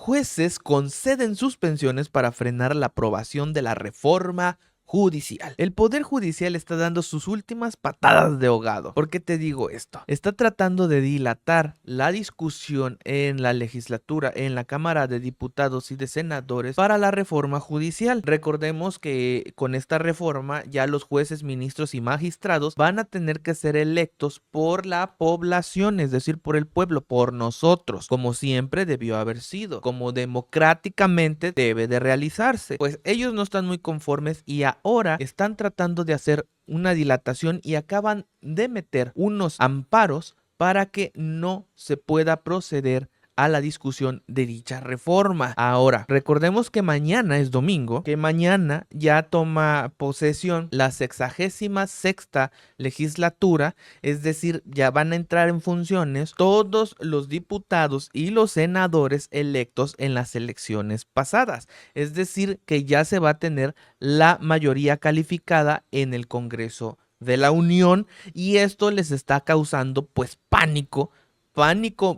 Jueces conceden suspensiones para frenar la aprobación de la reforma judicial. El Poder Judicial está dando sus últimas patadas de ahogado. ¿Por qué te digo esto? Está tratando de dilatar la discusión en la legislatura, en la Cámara de Diputados y de Senadores para la reforma judicial. Recordemos que con esta reforma ya los jueces, ministros y magistrados van a tener que ser electos por la población, es decir, por el pueblo, por nosotros, como siempre debió haber sido, como democráticamente debe de realizarse. Pues ellos no están muy conformes y ahora están tratando de hacer una dilatación y acaban de meter unos amparos para que no se pueda proceder a la discusión de dicha reforma. Ahora, recordemos que mañana es domingo, que mañana ya toma posesión la 66ª legislatura, es decir, ya van a entrar en funciones todos los diputados y los senadores electos en las elecciones pasadas, es decir, que ya se va a tener la mayoría calificada en el Congreso de la Unión y esto les está causando pues pánico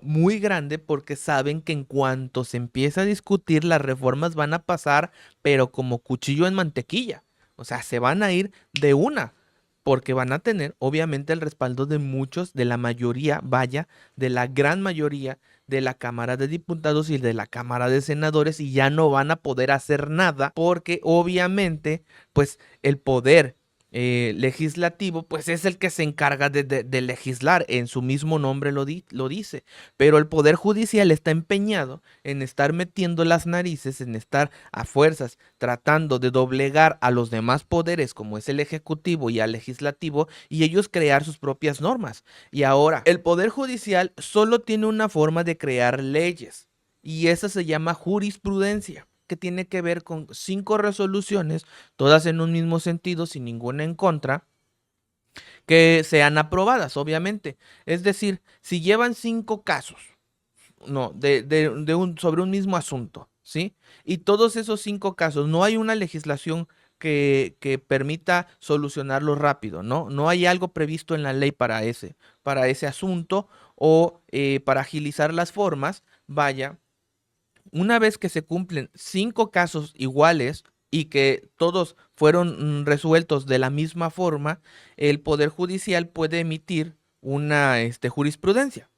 muy grande porque saben que en cuanto se empieza a discutir las reformas van a pasar pero como cuchillo en mantequilla, o sea, se van a ir de una porque van a tener obviamente el respaldo de muchos, de la mayoría, vaya, de la gran mayoría de la Cámara de Diputados y de la Cámara de Senadores y ya no van a poder hacer nada porque obviamente pues el poder legislativo, pues es el que se encarga de legislar, en su mismo nombre lo dice, pero el Poder Judicial está empeñado en estar metiendo las narices, en estar a fuerzas tratando de doblegar a los demás poderes, como es el Ejecutivo y al Legislativo, y ellos crear sus propias normas. Y ahora, el Poder Judicial solo tiene una forma de crear leyes, y esa se llama jurisprudencia, que tiene que ver con 5 resoluciones, todas en un mismo sentido, sin ninguna en contra, que sean aprobadas, obviamente. Es decir, si llevan 5 casos, no, sobre un mismo asunto, ¿sí? Y todos esos 5 casos, no hay una legislación que permita solucionarlo rápido, ¿no? No hay algo previsto en la ley para ese asunto o para agilizar las formas, vaya. Una vez que se cumplen 5 casos iguales y que todos fueron resueltos de la misma forma, el Poder Judicial puede emitir una jurisprudencia.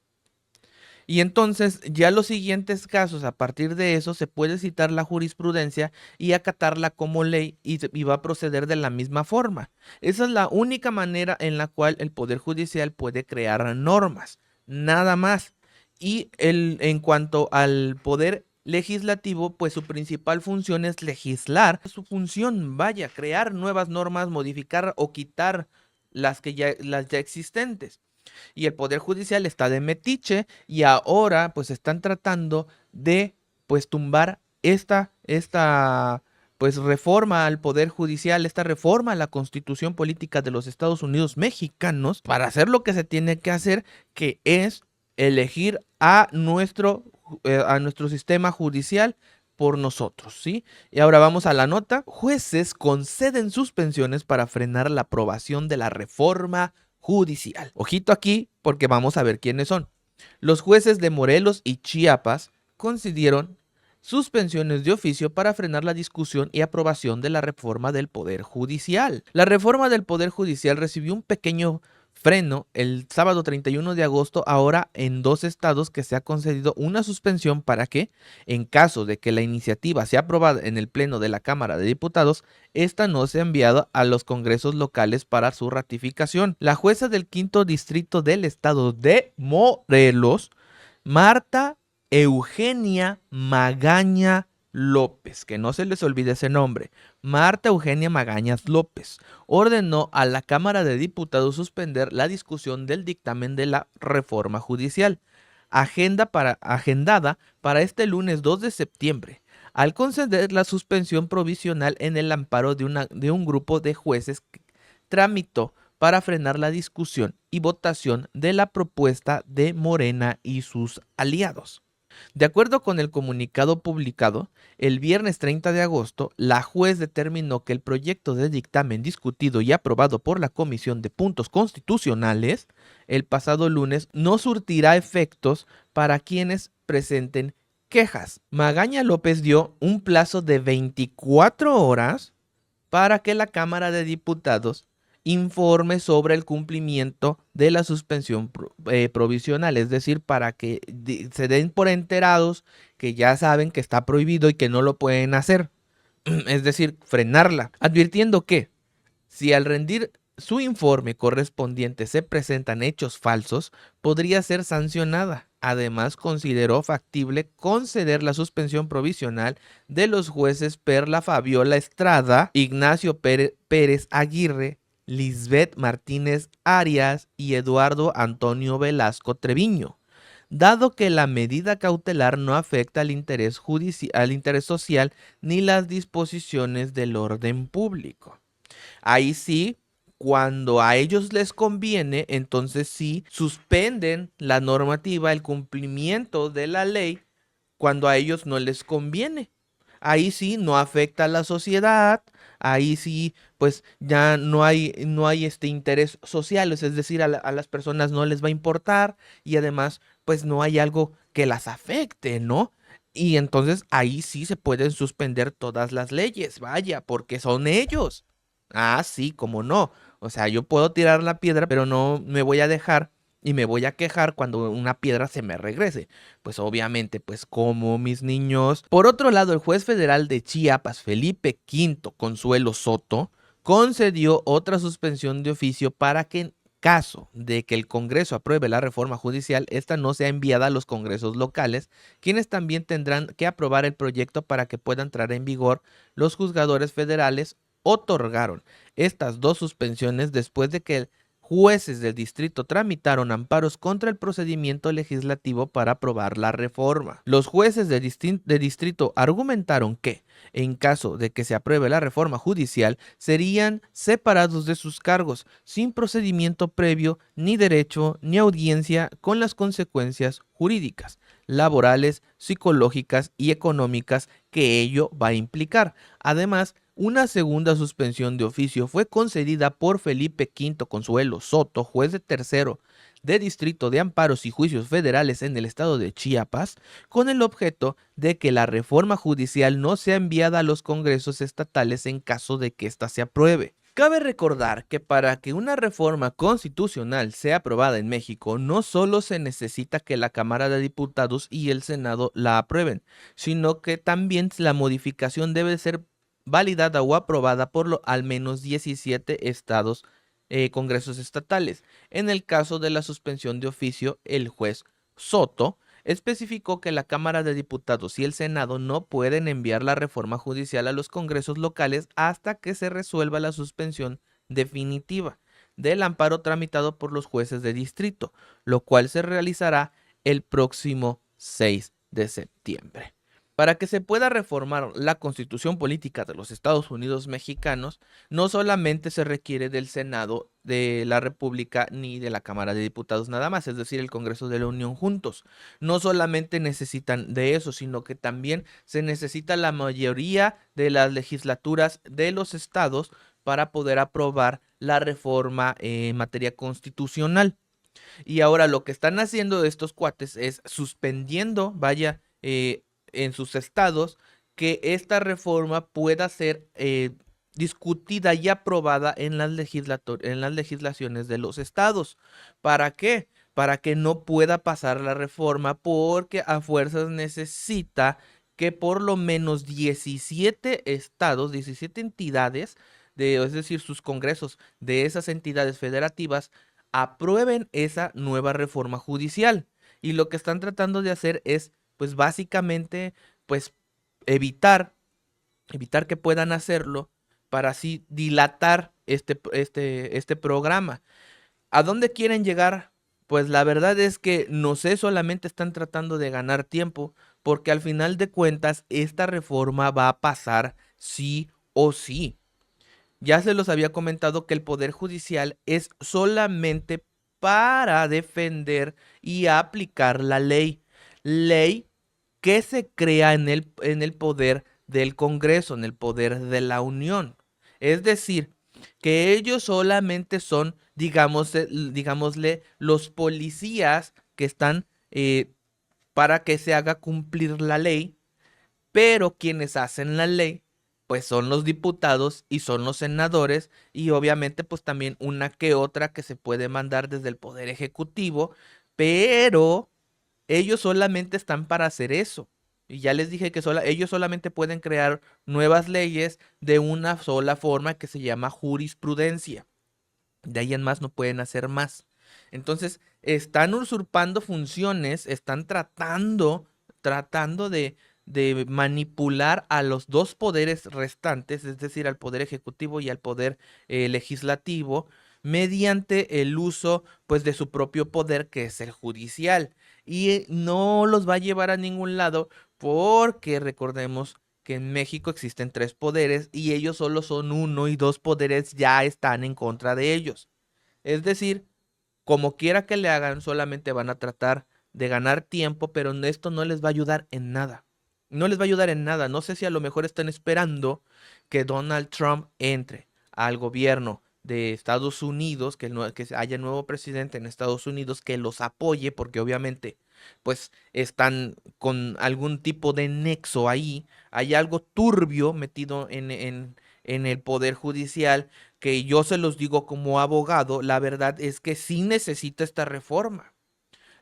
Y entonces ya los siguientes casos, a partir de eso, se puede citar la jurisprudencia y acatarla como ley y va a proceder de la misma forma. Esa es la única manera en la cual el Poder Judicial puede crear normas, nada más. Y en cuanto al Poder Legislativo, pues su principal función es legislar. Su función, vaya, crear nuevas normas, modificar o quitar las ya existentes. Y el Poder Judicial está de metiche y ahora pues están tratando de pues tumbar esta pues reforma al Poder Judicial, esta reforma a la Constitución Política de los Estados Unidos Mexicanos para hacer lo que se tiene que hacer, que es elegir a nuestro sistema judicial por nosotros, ¿sí? Y ahora vamos a la nota. Jueces conceden suspensiones para frenar la aprobación de la reforma judicial. Ojito aquí porque vamos a ver quiénes son. Los jueces de Morelos y Chiapas concedieron suspensiones de oficio para frenar la discusión y aprobación de la reforma del Poder Judicial. La reforma del Poder Judicial recibió un pequeño freno el sábado 31 de agosto, ahora en 2 estados que se ha concedido una suspensión para que, en caso de que la iniciativa sea aprobada en el Pleno de la Cámara de Diputados, esta no sea enviada a los congresos locales para su ratificación. La jueza del 5º distrito del estado de Morelos, Marta Eugenia Magaña López, que no se les olvide ese nombre, Marta Eugenia Magañas López, ordenó a la Cámara de Diputados suspender la discusión del dictamen de la reforma judicial, agendada para este lunes 2 de septiembre, al conceder la suspensión provisional en el amparo de un grupo de jueces que tramitó para frenar la discusión y votación de la propuesta de Morena y sus aliados. De acuerdo con el comunicado publicado, el viernes 30 de agosto, la juez determinó que el proyecto de dictamen discutido y aprobado por la Comisión de Puntos Constitucionales el pasado lunes no surtirá efectos para quienes presenten Quejas. Magaña López dio un plazo de 24 horas para que la Cámara de Diputados informe sobre el cumplimiento de la suspensión provisional, es decir, para que se den por enterados que ya saben que está prohibido y que no lo pueden hacer, es decir, frenarla, advirtiendo que si al rendir su informe correspondiente se presentan hechos falsos, podría ser sancionada. Además, consideró factible conceder la suspensión provisional de los jueces Perla Fabiola Estrada, Ignacio Pérez Aguirre, Lisbeth Martínez Arias y Eduardo Antonio Velasco Treviño, dado que la medida cautelar no afecta al interés social ni las disposiciones del orden público. Ahí sí, cuando a ellos les conviene, entonces sí suspenden la normativa, el cumplimiento de la ley, cuando a ellos no les conviene. Ahí sí no afecta a la sociedad, ahí sí pues ya no hay este interés social, es decir, a las personas no les va a importar y además pues no hay algo que las afecte, ¿no? Y entonces ahí sí se pueden suspender todas las leyes, vaya, porque son ellos. Ah, sí, cómo no. O sea, yo puedo tirar la piedra, pero no me voy a dejar y me voy a quejar cuando una piedra se me regrese. Pues obviamente, pues como mis niños. Por otro lado, el juez federal de Chiapas, Felipe Quinto Consuelo Soto, concedió otra suspensión de oficio para que en caso de que el Congreso apruebe la reforma judicial, esta no sea enviada a los congresos locales, quienes también tendrán que aprobar el proyecto para que pueda entrar en vigor. Los juzgadores federales otorgaron estas dos suspensiones después de que jueces del distrito tramitaron amparos contra el procedimiento legislativo para aprobar la reforma. Los jueces de distrito argumentaron que, en caso de que se apruebe la reforma judicial, serían separados de sus cargos, sin procedimiento previo, ni derecho, ni audiencia, con las consecuencias jurídicas, laborales, psicológicas y económicas que ello va a implicar. Además, una segunda suspensión de oficio fue concedida por Felipe Quinto Consuelo Soto, juez de tercero de Distrito de Amparos y Juicios Federales en el estado de Chiapas, con el objeto de que la reforma judicial no sea enviada a los congresos estatales en caso de que ésta se apruebe. Cabe recordar que para que una reforma constitucional sea aprobada en México, no solo se necesita que la Cámara de Diputados y el Senado la aprueben, sino que también la modificación debe ser validada o aprobada por al menos 17 estados, congresos estatales. En el caso de la suspensión de oficio, el juez Soto especificó que la Cámara de Diputados y el Senado no pueden enviar la reforma judicial a los congresos locales hasta que se resuelva la suspensión definitiva del amparo tramitado por los jueces de distrito, lo cual se realizará el próximo 6 de septiembre. Para que se pueda reformar la Constitución Política de los Estados Unidos Mexicanos, no solamente se requiere del Senado de la República ni de la Cámara de Diputados nada más, es decir, el Congreso de la Unión juntos. No solamente necesitan de eso, sino que también se necesita la mayoría de las legislaturas de los estados para poder aprobar la reforma en materia constitucional. Y ahora lo que están haciendo estos cuates es suspendiendo, vaya, en sus estados, que esta reforma pueda ser discutida y aprobada en las legislaciones de los estados. ¿Para qué? Para que no pueda pasar la reforma, porque a fuerzas necesita que por lo menos 17 estados, 17 entidades, es decir, sus congresos de esas entidades federativas, aprueben esa nueva reforma judicial. Y lo que están tratando de hacer es, pues básicamente, pues evitar, evitar que puedan hacerlo para así dilatar este programa. ¿A dónde quieren llegar? Pues la verdad es que no sé, solamente están tratando de ganar tiempo, porque al final de cuentas esta reforma va a pasar sí o sí. Ya se los había comentado que el Poder Judicial es solamente para defender y aplicar la ley. Ley que se crea en el poder del Congreso, en el poder de la Unión. Es decir, que ellos solamente son, digámosle, los policías que están para que se haga cumplir la ley, pero quienes hacen la ley pues son los diputados y son los senadores y obviamente pues también una que otra que se puede mandar desde el poder ejecutivo, pero ellos solamente están para hacer eso. Y ya les dije que ellos solamente pueden crear nuevas leyes de una sola forma que se llama jurisprudencia. De ahí en más no pueden hacer más. Entonces, están usurpando funciones, están tratando de manipular a los dos poderes restantes, es decir, al poder ejecutivo y al poder legislativo, mediante el uso, pues, de su propio poder, que es el judicial. Y no los va a llevar a ningún lado porque recordemos que en México existen tres poderes y ellos solo son uno y dos poderes ya están en contra de ellos. Es decir, como quiera que le hagan, solamente van a tratar de ganar tiempo, pero esto no les va a ayudar en nada. No les va a ayudar en nada. No sé si a lo mejor están esperando que Donald Trump entre al gobierno de Estados Unidos, que haya nuevo presidente en Estados Unidos que los apoye, porque obviamente pues están con algún tipo de nexo ahí, hay algo turbio metido en el poder judicial, que yo se los digo como abogado, la verdad es que sí necesita esta reforma.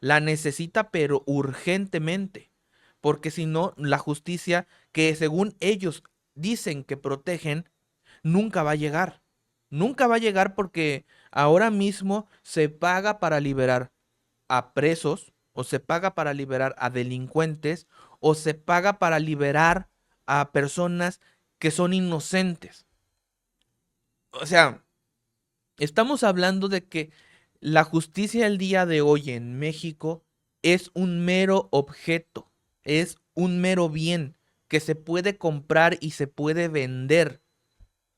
La necesita, pero urgentemente, porque si no, la justicia que según ellos dicen que protegen, nunca va a llegar. Nunca va a llegar porque ahora mismo se paga para liberar a presos, o se paga para liberar a delincuentes, o se paga para liberar a personas que son inocentes. O sea, estamos hablando de que la justicia el día de hoy en México es un mero objeto, es un mero bien que se puede comprar y se puede vender.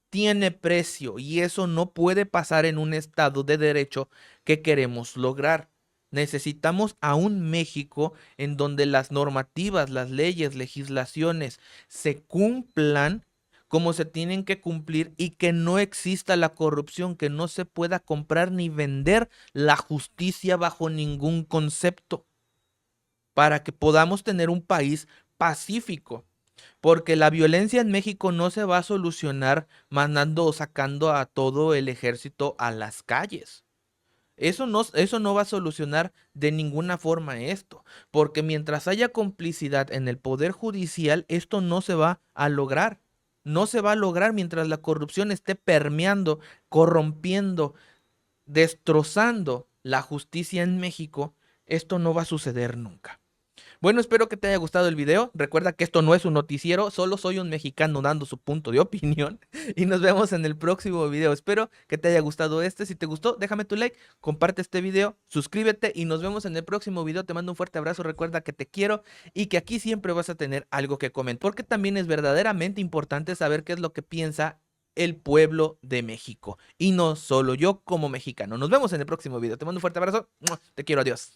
Tiene precio y eso no puede pasar en un estado de derecho que queremos lograr. Necesitamos a un México en donde las normativas, las leyes, legislaciones se cumplan como se tienen que cumplir y que no exista la corrupción, que no se pueda comprar ni vender la justicia bajo ningún concepto, para que podamos tener un país pacífico. Porque la violencia en México no se va a solucionar mandando o sacando a todo el ejército a las calles. Eso no va a solucionar de ninguna forma esto, porque mientras haya complicidad en el poder judicial, esto no se va a lograr. No se va a lograr mientras la corrupción esté permeando, corrompiendo, destrozando la justicia en México. Esto no va a suceder nunca. Bueno, espero que te haya gustado el video. Recuerda que esto no es un noticiero, solo soy un mexicano dando su punto de opinión. Y nos vemos en el próximo video. Espero que te haya gustado este. Si te gustó, déjame tu like, comparte este video, suscríbete y nos vemos en el próximo video. Te mando un fuerte abrazo. Recuerda que te quiero y que aquí siempre vas a tener algo que comentar. Porque también es verdaderamente importante saber qué es lo que piensa el pueblo de México. Y no solo yo como mexicano. Nos vemos en el próximo video. Te mando un fuerte abrazo. Te quiero, adiós.